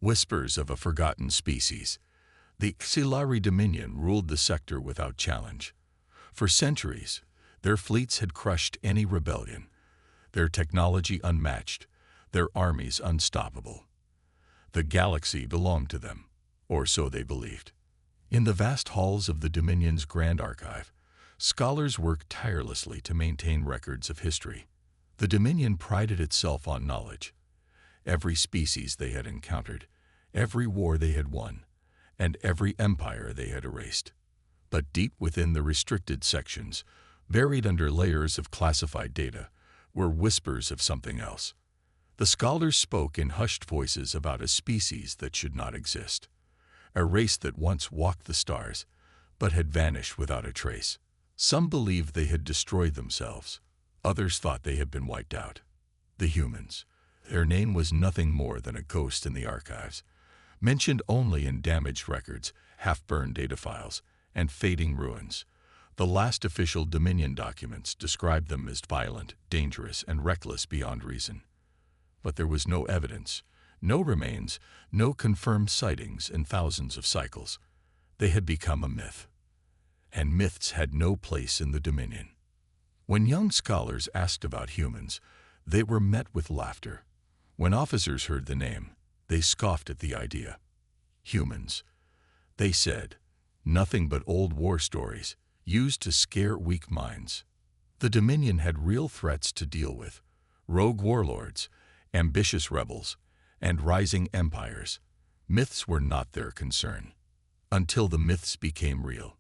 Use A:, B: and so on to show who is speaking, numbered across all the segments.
A: Whispers of a forgotten species. The Xilari Dominion ruled the sector without challenge. For centuries, their fleets had crushed any rebellion, their technology unmatched, their armies unstoppable. The galaxy belonged to them, or so they believed. In the vast halls of the Dominion's Grand Archive, scholars worked tirelessly to maintain records of history. The Dominion prided itself on knowledge. Every species they had encountered, every war they had won, and every empire they had erased. But deep within the restricted sections, buried under layers of classified data, were whispers of something else. The scholars spoke in hushed voices about a species that should not exist, a race that once walked the stars, but had vanished without a trace. Some believed they had destroyed themselves. Others thought they had been wiped out. The humans. Their name was nothing more than a ghost in the archives, mentioned only in damaged records, half-burned data files, and fading ruins. The last official Dominion documents described them as violent, dangerous, and reckless beyond reason. But there was no evidence, no remains, no confirmed sightings in thousands of cycles. They had become a myth. And myths had no place in the Dominion. When young scholars asked about humans, they were met with laughter. When officers heard the name, they scoffed at the idea. Humans, they said, nothing but old war stories, used to scare weak minds. The Dominion had real threats to deal with: rogue warlords, ambitious rebels, and rising empires. Myths were not their concern. Until the myths became real.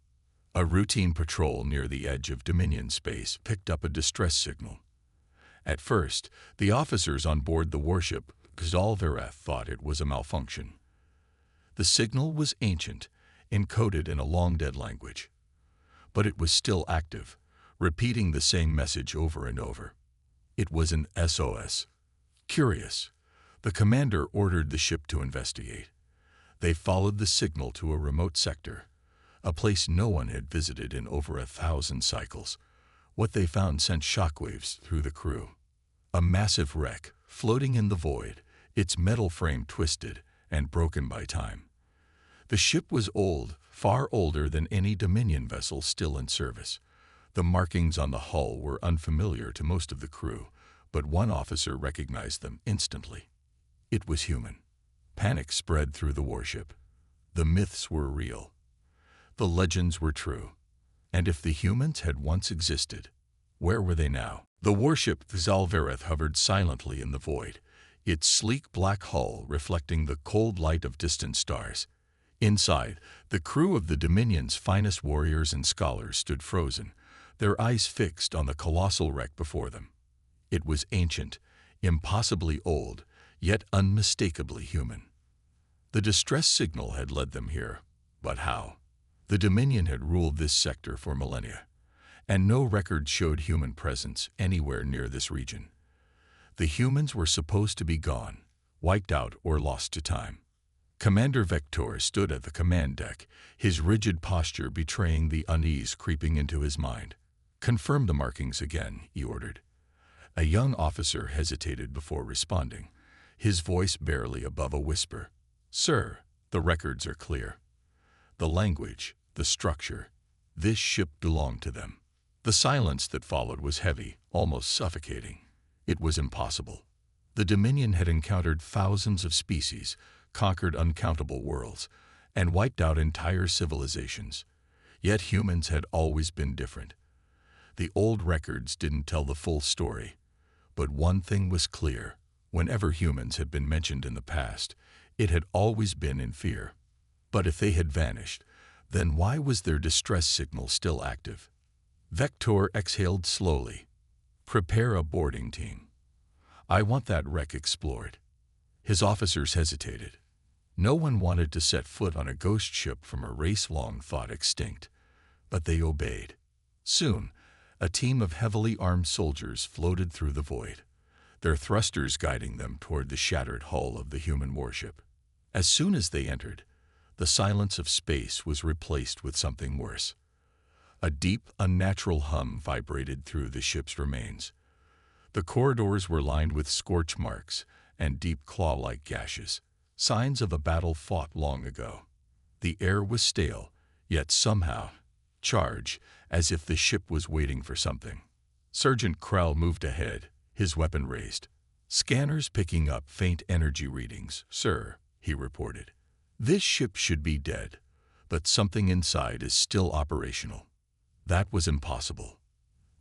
A: A routine patrol near the edge of Dominion space picked up a distress signal. At first, the officers on board the warship Xalvareth thought it was a malfunction. The signal was ancient, encoded in a long-dead language. But it was still active, repeating the same message over and over. It was an SOS. Curious, the commander ordered the ship to investigate. They followed the signal to a remote sector, a place no one had visited in over 1,000 cycles. What they found sent shockwaves through the crew. A massive wreck, floating in the void, its metal frame twisted and broken by time. The ship was old, far older than any Dominion vessel still in service. The markings on the hull were unfamiliar to most of the crew, but one officer recognized them instantly. It was human. Panic spread through the warship. The myths were real. The legends were true. And if the humans had once existed, where were they now? The warship Xalvareth hovered silently in the void, its sleek black hull reflecting the cold light of distant stars. Inside, the crew of the Dominion's finest warriors and scholars stood frozen, their eyes fixed on the colossal wreck before them. It was ancient, impossibly old, yet unmistakably human. The distress signal had led them here, but how? The Dominion had ruled this sector for millennia, and no record showed human presence anywhere near this region. The humans were supposed to be gone, wiped out or lost to time. Commander Vector stood at the command deck, his rigid posture betraying the unease creeping into his mind. "Confirm the markings again," he ordered. A young officer hesitated before responding, his voice barely above a whisper. "Sir, the records are clear. The language, the structure, this ship belonged to them." The silence that followed was heavy, almost suffocating. It was impossible. The Dominion had encountered thousands of species, conquered uncountable worlds, and wiped out entire civilizations. Yet humans had always been different. The old records didn't tell the full story. But one thing was clear: whenever humans had been mentioned in the past, it had always been in fear. But if they had vanished, then why was their distress signal still active? Vector exhaled slowly. "Prepare a boarding team. I want that wreck explored." His officers hesitated. No one wanted to set foot on a ghost ship from a race long thought extinct. But they obeyed. Soon, a team of heavily armed soldiers floated through the void, their thrusters guiding them toward the shattered hull of the human warship. As soon as they entered, the silence of space was replaced with something worse. A deep, unnatural hum vibrated through the ship's remains. The corridors were lined with scorch marks and deep claw-like gashes. signs of a battle fought long ago. The air was stale, yet somehow charged, as if the ship was waiting for something. Sergeant Krell moved ahead, his weapon raised. "Scanners picking up faint energy readings, sir," he reported. "This ship should be dead, but something inside is still operational." That was impossible.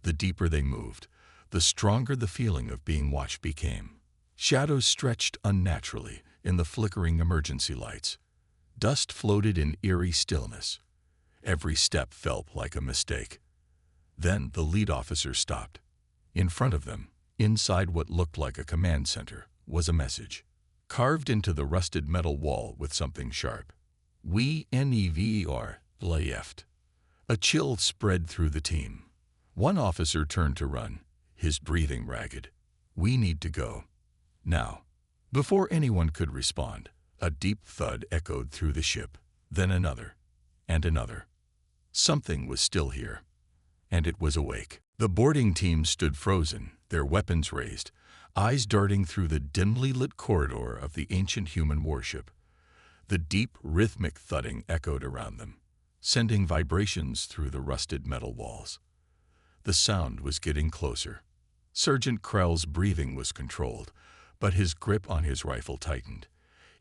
A: The deeper they moved, the stronger the feeling of being watched became. Shadows stretched unnaturally in the flickering emergency lights. Dust floated in eerie stillness. Every step felt like a mistake. Then the lead officer stopped. In front of them, inside what looked like a command center, was a message, carved into the rusted metal wall with something sharp. "We never left." A chill spread through the team. One officer turned to run, his breathing ragged. "We need to go. Now." Before anyone could respond, a deep thud echoed through the ship, then another, and another. Something was still here, and it was awake. The boarding team stood frozen, their weapons raised, eyes darting through the dimly lit corridor of the ancient human warship. The deep, rhythmic thudding echoed around them, sending vibrations through the rusted metal walls. The sound was getting closer. Sergeant Krell's breathing was controlled, but his grip on his rifle tightened.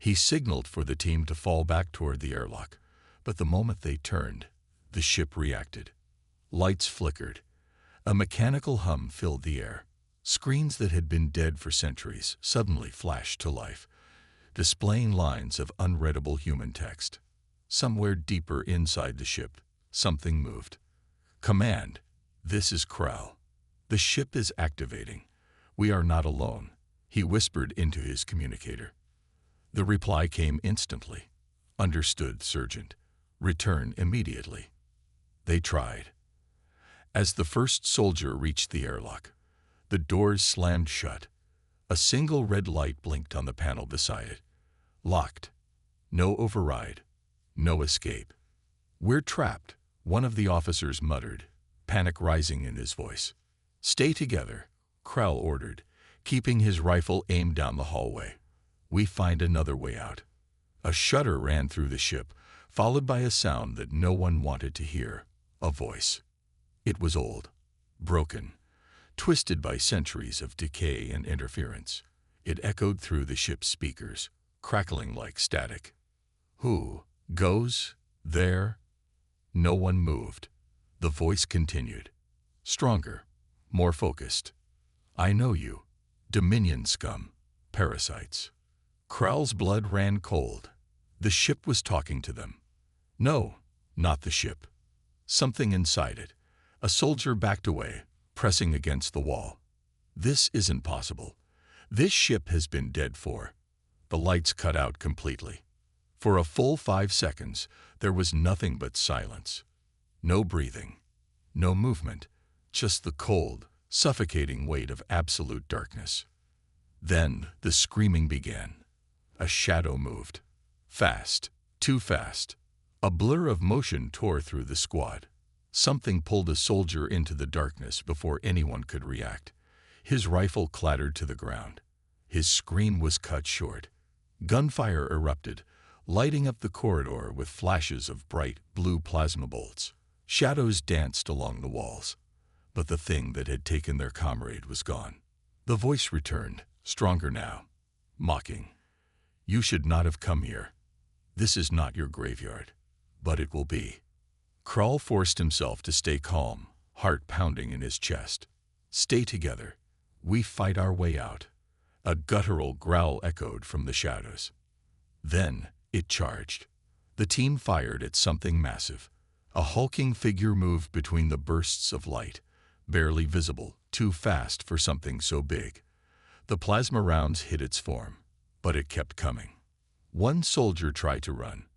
A: He signaled for the team to fall back toward the airlock, but the moment they turned, the ship reacted. Lights flickered. A mechanical hum filled the air. Screens that had been dead for centuries suddenly flashed to life, displaying lines of unreadable human text. Somewhere deeper inside the ship, something moved. "Command, this is Krell. The ship is activating. We are not alone," he whispered into his communicator. The reply came instantly. "Understood, Sergeant. Return immediately." They tried. As the first soldier reached the airlock, the doors slammed shut. A single red light blinked on the panel beside it. Locked. No override. No escape. "We're trapped," one of the officers muttered, panic rising in his voice. "Stay together," Krell ordered, keeping his rifle aimed down the hallway. "We find another way out." A shudder ran through the ship, followed by a sound that no one wanted to hear, a voice. It was old, broken, twisted by centuries of decay and interference. It echoed through the ship's speakers, crackling like static. "Who goes there?" No one moved. The voice continued, stronger, more focused. "I know you. Dominion scum. Parasites." Krell's blood ran cold. The ship was talking to them. No, not the ship. Something inside it. A soldier backed away, pressing against the wall. "This isn't possible. This ship has been dead for..." The lights cut out completely. For a full 5 seconds, there was nothing but silence. No breathing, no movement, just the cold, suffocating weight of absolute darkness. Then the screaming began. A shadow moved. Fast, too fast. A blur of motion tore through the squad. Something pulled a soldier into the darkness before anyone could react. His rifle clattered to the ground. His scream was cut short. Gunfire erupted, lighting up the corridor with flashes of bright blue plasma bolts. Shadows danced along the walls, but the thing that had taken their comrade was gone. The voice returned, stronger now, mocking. "You should not have come here. This is not your graveyard, but it will be." Krell forced himself to stay calm, heart pounding in his chest. "Stay together. We fight our way out." A guttural growl echoed from the shadows. Then it charged. The team fired at something massive. A hulking figure moved between the bursts of light, barely visible, too fast for something so big. The plasma rounds hit its form, but it kept coming. One soldier tried to run.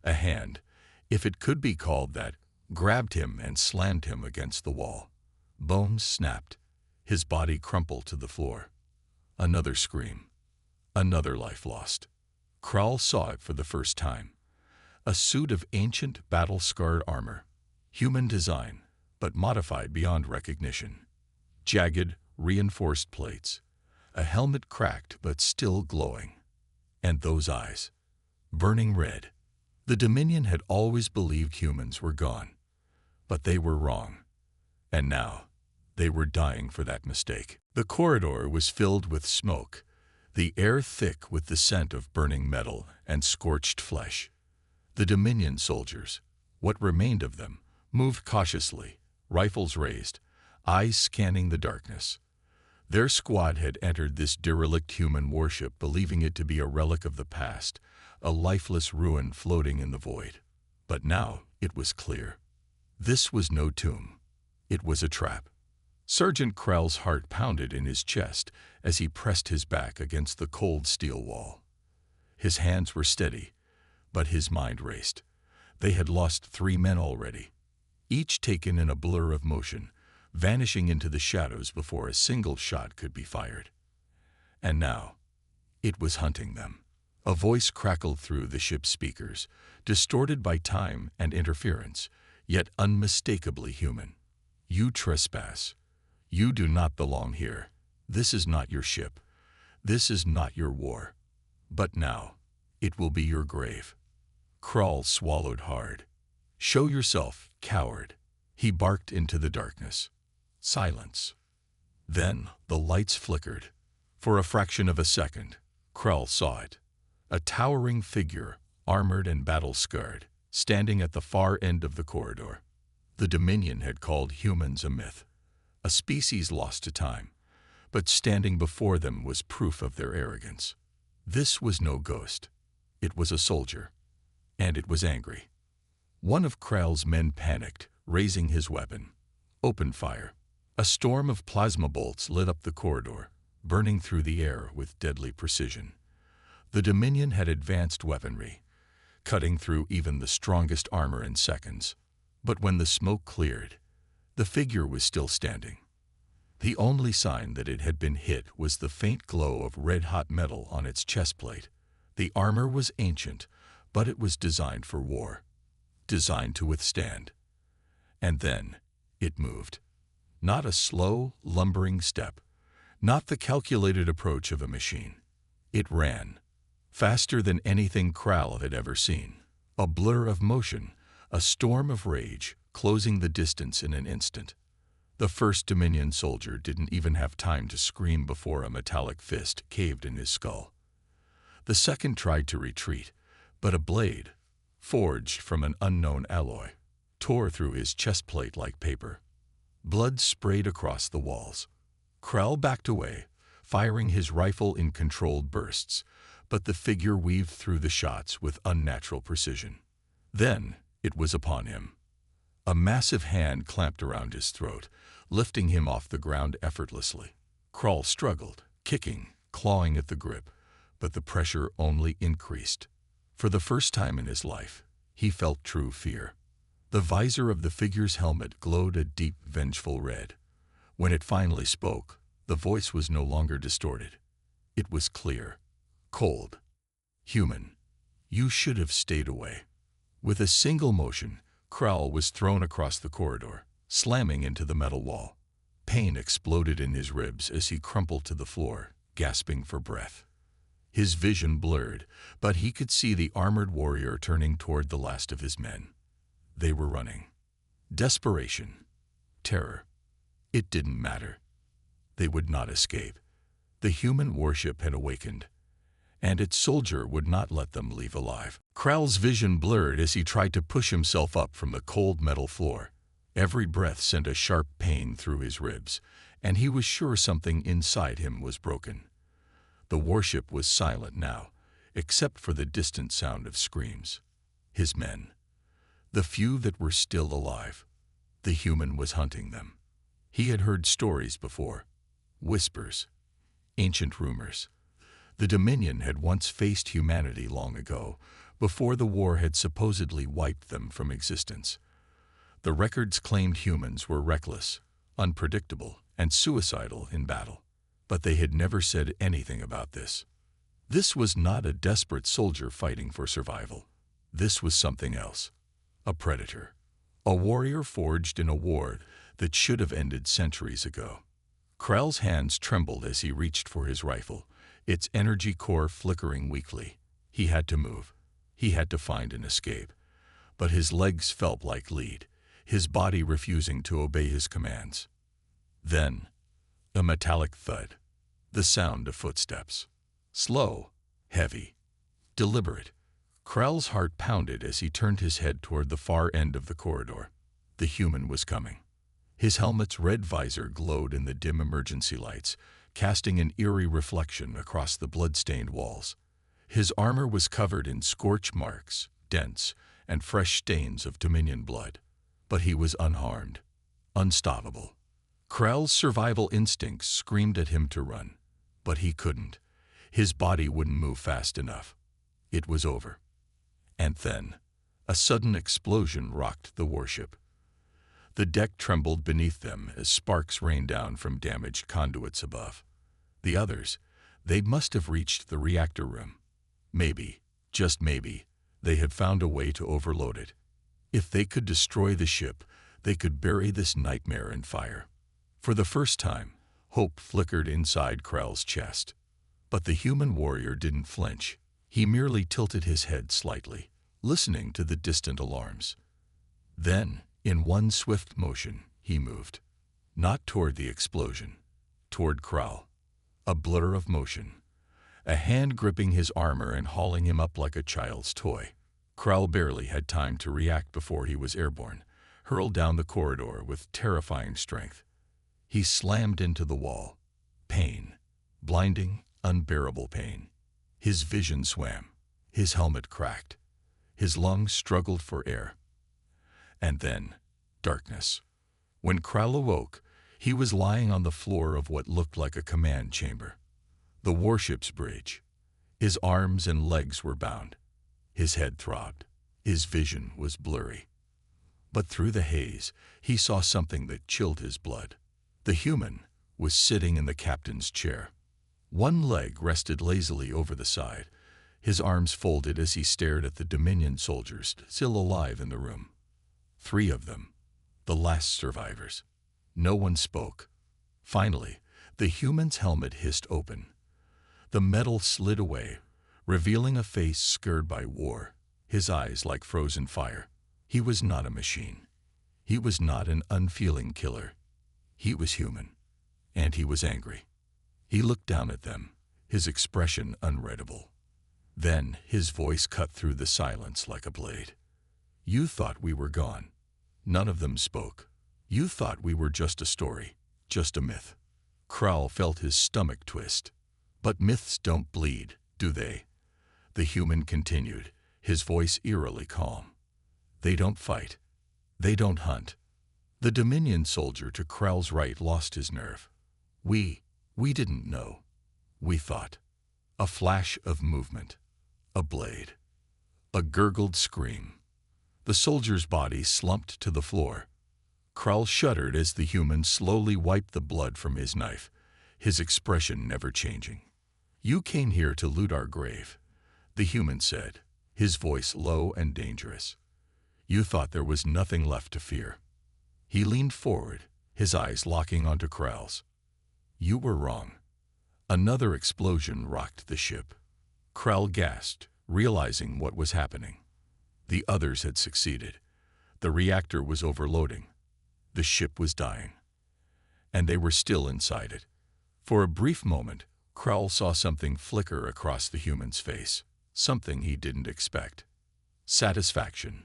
A: A hand, if it could be called that, grabbed him and slammed him against the wall. Bones snapped. His body crumpled to the floor. Another scream. Another life lost. Krell saw it for the first time. A suit of ancient, battle-scarred armor. Human design, but modified beyond recognition. Jagged, reinforced plates. A helmet cracked but still glowing. And those eyes, burning red. The Dominion had always believed humans were gone, but they were wrong. And now, they were dying for that mistake. The corridor was filled with smoke, the air thick with the scent of burning metal and scorched flesh. The Dominion soldiers, what remained of them, moved cautiously, rifles raised, eyes scanning the darkness. Their squad had entered this derelict human warship believing it to be a relic of the past, a lifeless ruin floating in the void. But now it was clear. This was no tomb. It was a trap. Sergeant Krell's heart pounded in his chest as he pressed his back against the cold steel wall. His hands were steady, but his mind raced. They had lost 3 men already, each taken in a blur of motion, vanishing into the shadows before a single shot could be fired. And now, it was hunting them. A voice crackled through the ship's speakers, distorted by time and interference, yet unmistakably human. You trespass. You do not belong here. This is not your ship. This is not your war. But now, it will be your grave. Krell swallowed hard. Show yourself, coward. He barked into the darkness. Silence. Then the lights flickered. For a fraction of a second, Krell saw it. A towering figure, armored and battle-scarred, standing at the far end of the corridor. The Dominion had called humans a myth, a species lost to time, but standing before them was proof of their arrogance. This was no ghost. It was a soldier, and it was angry. One of Krell's men panicked, raising his weapon. Open fire. A storm of plasma bolts lit up the corridor, burning through the air with deadly precision. The Dominion had advanced weaponry, cutting through even the strongest armor in seconds. But when the smoke cleared, the figure was still standing. The only sign that it had been hit was the faint glow of red-hot metal on its chest plate. The armor was ancient, but it was designed for war, designed to withstand. And then it moved. Not a slow, lumbering step, not the calculated approach of a machine. It ran, faster than anything Krell had ever seen. A blur of motion, a storm of rage, closing the distance in an instant. The first Dominion soldier didn't even have time to scream before a metallic fist caved in his skull. The second tried to retreat, but a blade, forged from an unknown alloy, tore through his chest plate like paper. Blood sprayed across the walls. Krell backed away, firing his rifle in controlled bursts, but the figure weaved through the shots with unnatural precision. Then it was upon him. A massive hand clamped around his throat, lifting him off the ground effortlessly. Krell struggled, kicking, clawing at the grip, but the pressure only increased. For the first time in his life, he felt true fear. The visor of the figure's helmet glowed a deep, vengeful red. When it finally spoke, the voice was no longer distorted. It was clear, cold, human. You should have stayed away. With a single motion, Krell was thrown across the corridor, slamming into the metal wall. Pain exploded in his ribs as he crumpled to the floor, gasping for breath. His vision blurred, but he could see the armored warrior turning toward the last of his men. They were running. Desperation. Terror. It didn't matter. They would not escape. The human warship had awakened, and its soldier would not let them leave alive. Krell's vision blurred as he tried to push himself up from the cold metal floor. Every breath sent a sharp pain through his ribs, and he was sure something inside him was broken. The warship was silent now, except for the distant sound of screams. His men. The few that were still alive. The human was hunting them. He had heard stories before. Whispers. Ancient rumors. The Dominion had once faced humanity long ago, before the war had supposedly wiped them from existence. The records claimed humans were reckless, unpredictable, and suicidal in battle. But they had never said anything about this. This was not a desperate soldier fighting for survival. This was something else. A predator. A warrior forged in a war that should have ended centuries ago. Krell's hands trembled as he reached for his rifle, its energy core flickering weakly. He had to move. He had to find an escape. But his legs felt like lead, his body refusing to obey his commands. Then, a metallic thud, the sound of footsteps. Slow, heavy, deliberate. Krell's heart pounded as he turned his head toward the far end of the corridor. The human was coming. His helmet's red visor glowed in the dim emergency lights, casting an eerie reflection across the blood-stained walls. His armor was covered in scorch marks, dents, and fresh stains of Dominion blood. But he was unharmed, unstoppable. Krell's survival instincts screamed at him to run, but he couldn't. His body wouldn't move fast enough. It was over. And then, a sudden explosion rocked the warship. The deck trembled beneath them as sparks rained down from damaged conduits above. The others, they must have reached the reactor room. Maybe, just maybe, they had found a way to overload it. If they could destroy the ship, they could bury this nightmare in fire. For the first time, hope flickered inside Krell's chest. But the human warrior didn't flinch. He merely tilted his head slightly, listening to the distant alarms. Then, in one swift motion, he moved. Not toward the explosion, toward Krell. A blur of motion. A hand gripping his armor and hauling him up like a child's toy. Krell barely had time to react before he was airborne, hurled down the corridor with terrifying strength. He slammed into the wall. Pain. Blinding, unbearable pain. His vision swam. His helmet cracked. His lungs struggled for air. And then, darkness. When Krell awoke, he was lying on the floor of what looked like a command chamber. The warship's bridge. His arms and legs were bound. His head throbbed. His vision was blurry. But through the haze, he saw something that chilled his blood. The human was sitting in the captain's chair. One leg rested lazily over the side, his arms folded as he stared at the Dominion soldiers still alive in the room. 3 of them, the last survivors. No one spoke. Finally, the human's helmet hissed open. The metal slid away, revealing a face scarred by war, his eyes like frozen fire. He was not a machine. He was not an unfeeling killer. He was human, and he was angry. He looked down at them, his expression unreadable. Then his voice cut through the silence like a blade. You thought we were gone. None of them spoke. You thought we were just a story, just a myth. Krell felt his stomach twist. But myths don't bleed, do they? The human continued, his voice eerily calm. They don't fight. They don't hunt. The Dominion soldier to Krell's right lost his nerve. We didn't know. We thought. A flash of movement. A blade. A gurgled scream. The soldier's body slumped to the floor. Krell shuddered as the human slowly wiped the blood from his knife, his expression never changing. You came here to loot our grave, the human said, his voice low and dangerous. You thought there was nothing left to fear. He leaned forward, his eyes locking onto Krell's. You were wrong. Another explosion rocked the ship. Krell gasped, realizing what was happening. The others had succeeded. The reactor was overloading. The ship was dying. And they were still inside it. For a brief moment, Krell saw something flicker across the human's face, something he didn't expect. Satisfaction.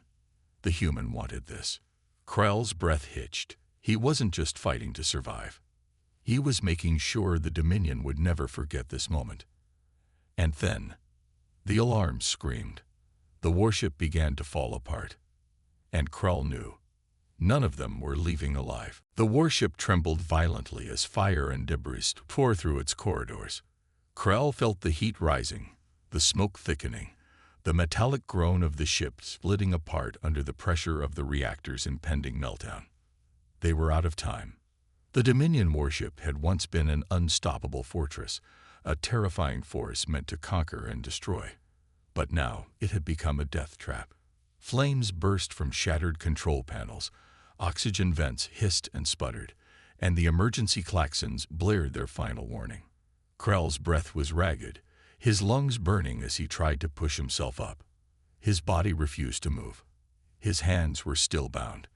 A: The human wanted this. Krell's breath hitched. He wasn't just fighting to survive. He was making sure the Dominion would never forget this moment. And then, the alarms screamed. The warship began to fall apart. And Krell knew. None of them were leaving alive. The warship trembled violently as fire and debris tore through its corridors. Krell felt the heat rising, the smoke thickening, the metallic groan of the ship splitting apart under the pressure of the reactor's impending meltdown. They were out of time. The Dominion warship had once been an unstoppable fortress, a terrifying force meant to conquer and destroy. But now it had become a death trap. Flames burst from shattered control panels, oxygen vents hissed and sputtered, and the emergency klaxons blared their final warning. Krell's breath was ragged, his lungs burning as he tried to push himself up. His body refused to move. His hands were still bound.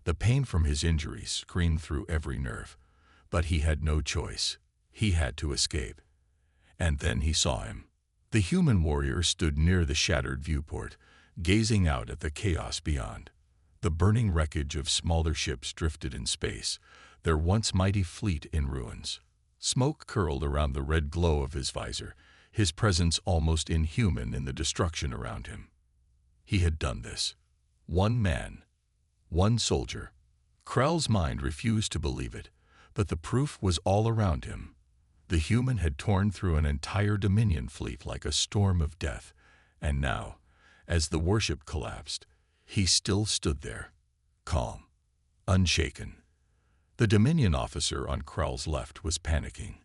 A: The pain from his injuries screamed through every nerve. But he had no choice. He had to escape. And then he saw him. The human warrior stood near the shattered viewport, gazing out at the chaos beyond. The burning wreckage of smaller ships drifted in space, their once mighty fleet in ruins. Smoke curled around the red glow of his visor, his presence almost inhuman in the destruction around him. He had done this. One man. One soldier. Krell's mind refused to believe it, but the proof was all around him. The human had torn through an entire Dominion fleet like a storm of death, and now, as the warship collapsed, he still stood there, calm, unshaken. The Dominion officer on Krell's left was panicking.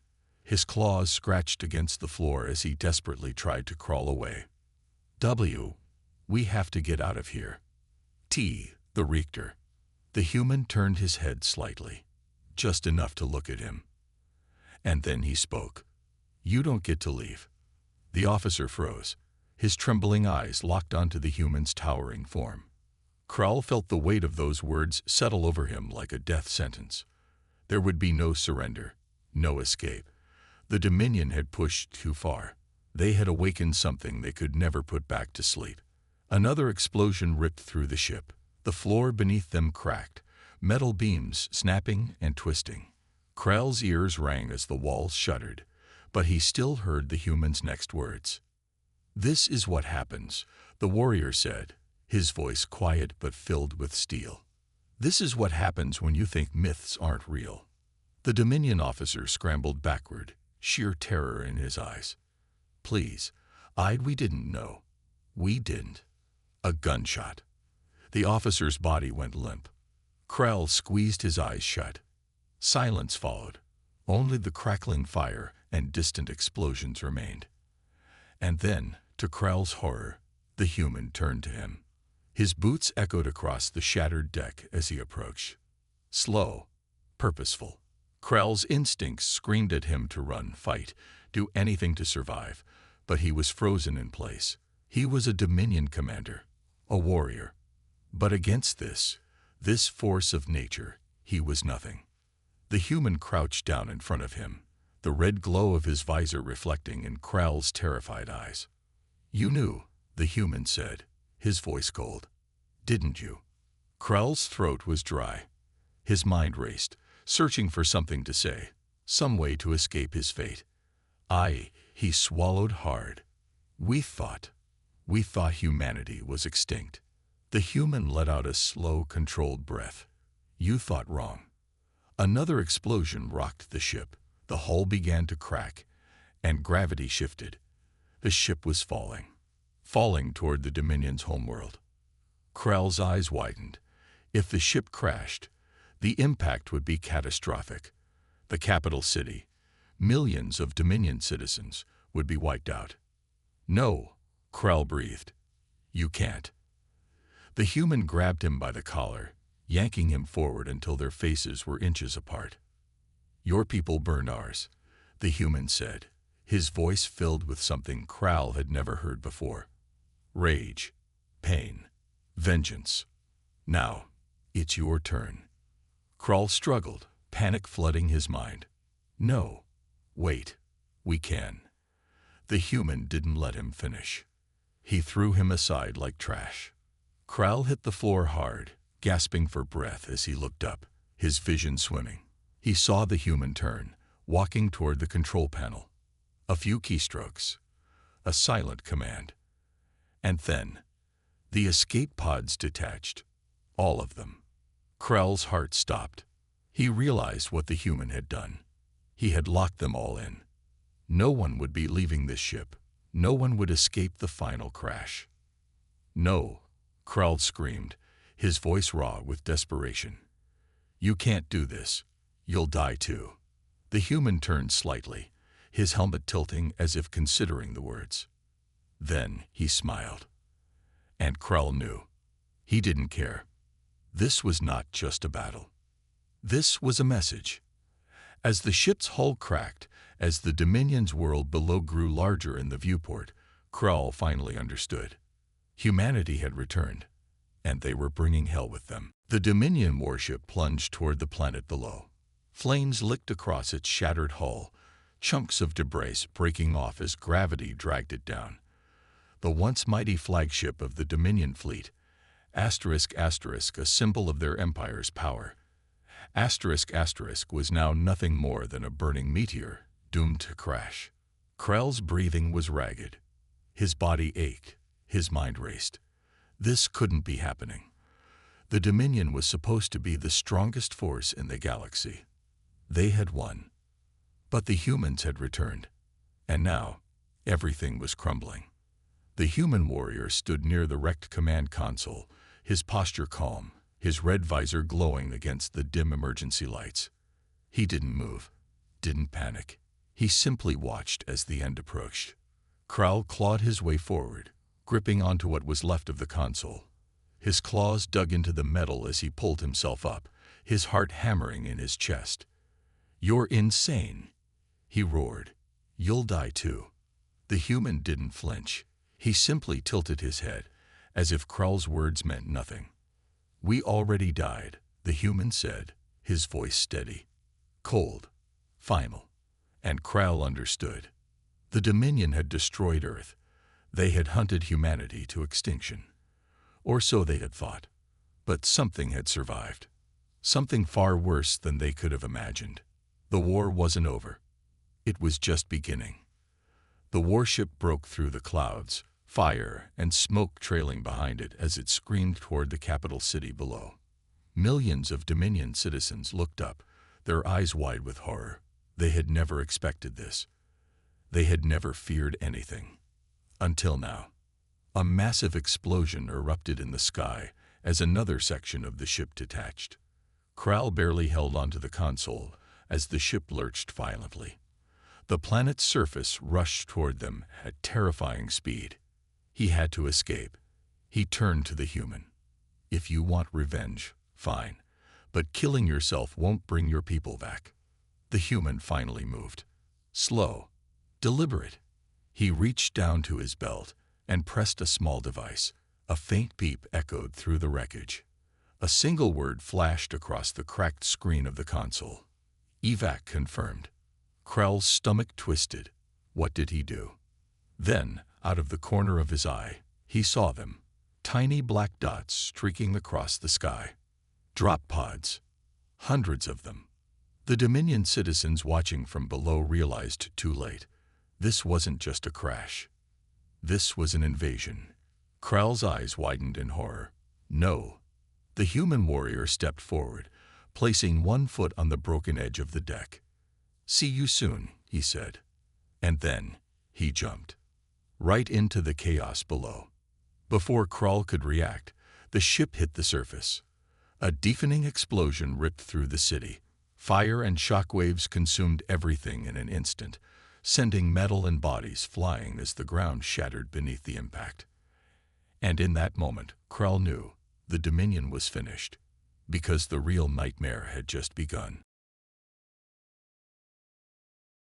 A: His claws scratched against the floor as he desperately tried to crawl away. We have to get out of here. The Richter. The human turned his head slightly, just enough to look at him. And then he spoke. You don't get to leave. The officer froze, his trembling eyes locked onto the human's towering form. Krell felt the weight of those words settle over him like a death sentence. There would be no surrender, no escape. The Dominion had pushed too far. They had awakened something they could never put back to sleep. Another explosion ripped through the ship. The floor beneath them cracked, metal beams snapping and twisting. Krell's ears rang as the walls shuddered, but he still heard the human's next words. This is what happens, the warrior said, his voice quiet but filled with steel. This is what happens when you think myths aren't real. The Dominion officer scrambled backward, sheer terror in his eyes. Please, we didn't know. We didn't. A gunshot. The officer's body went limp. Krell squeezed his eyes shut. Silence followed. Only the crackling fire and distant explosions remained. And then, to Krell's horror, the human turned to him. His boots echoed across the shattered deck as he approached. Slow, purposeful. Krell's instincts screamed at him to run, fight, do anything to survive, but he was frozen in place. He was a Dominion commander, a warrior. But against this force of nature, he was nothing. The human crouched down in front of him, the red glow of his visor reflecting in Krell's terrified eyes. You knew, the human said, his voice cold. Didn't you? Krell's throat was dry. His mind raced, searching for something to say, some way to escape his fate. He swallowed hard. We thought humanity was extinct. The human let out a slow, controlled breath. You thought wrong. Another explosion rocked the ship. The hull began to crack, and gravity shifted. The ship was falling toward the Dominion's homeworld. Krell's eyes widened. If the ship crashed, the impact would be catastrophic. The capital city, millions of Dominion citizens, would be wiped out. No, Krell breathed. You can't. The human grabbed him by the collar, yanking him forward until their faces were inches apart. Your people burned ours, the human said, his voice filled with something Krell had never heard before. Rage, pain, vengeance. Now, it's your turn. Krell struggled, panic flooding his mind. No, wait, we can. The human didn't let him finish. He threw him aside like trash. Krell hit the floor hard, gasping for breath as he looked up, his vision swimming. He saw the human turn, walking toward the control panel. A few keystrokes. A silent command. And then, the escape pods detached. All of them. Krell's heart stopped. He realized what the human had done. He had locked them all in. No one would be leaving this ship. No one would escape the final crash. No, Krell screamed, his voice raw with desperation. You can't do this. You'll die too. The human turned slightly, his helmet tilting as if considering the words. Then he smiled. And Krell knew. He didn't care. This was not just a battle. This was a message. As the ship's hull cracked, as the Dominion's world below grew larger in the viewport, Krall finally understood. Humanity had returned, and they were bringing hell with them. The Dominion warship plunged toward the planet below. Flames licked across its shattered hull, chunks of debris breaking off as gravity dragged it down. The once mighty flagship of the Dominion fleet, ****, a symbol of their empire's power, ***, was now nothing more than a burning meteor, doomed to crash. Krell's breathing was ragged. His body ached. His mind raced. This couldn't be happening. The Dominion was supposed to be the strongest force in the galaxy. They had won. But the humans had returned. And now, everything was crumbling. The human warrior stood near the wrecked command console, his posture calm, his red visor glowing against the dim emergency lights. He didn't move, didn't panic. He simply watched as the end approached. Krall clawed his way forward, gripping onto what was left of the console. His claws dug into the metal as he pulled himself up, his heart hammering in his chest. "You're insane," he roared. "You'll die too." The human didn't flinch. He simply tilted his head, as if Krall's words meant nothing. "We already died," the human said, his voice steady, cold, final. And Krall understood. The Dominion had destroyed Earth. They had hunted humanity to extinction. Or so they had thought. But something had survived. Something far worse than they could have imagined. The war wasn't over. It was just beginning. The warship broke through the clouds, fire and smoke trailing behind it as it screamed toward the capital city below. Millions of Dominion citizens looked up, their eyes wide with horror. They had never expected this. They had never feared anything. Until now. A massive explosion erupted in the sky as another section of the ship detached. Krall barely held onto the console as the ship lurched violently. The planet's surface rushed toward them at terrifying speed. He had to escape. He turned to the human. "If you want revenge, fine. But killing yourself won't bring your people back." The human finally moved. Slow, deliberate. He reached down to his belt and pressed a small device. A faint beep echoed through the wreckage. A single word flashed across the cracked screen of the console. "Evac confirmed." Krall's stomach twisted. What did he do? Then, out of the corner of his eye, he saw them. Tiny black dots streaking across the sky. Drop pods. Hundreds of them. The Dominion citizens watching from below realized too late. This wasn't just a crash. This was an invasion. Krall's eyes widened in horror. "No." The human warrior stepped forward, placing one foot on the broken edge of the deck. "See you soon," he said. And then he jumped. Right into the chaos below. Before Krall could react, the ship hit the surface. A deafening explosion ripped through the city. Fire and shockwaves consumed everything in an instant, sending metal and bodies flying as the ground shattered beneath the impact. And in that moment, Krall knew the Dominion was finished, because the real nightmare had just begun.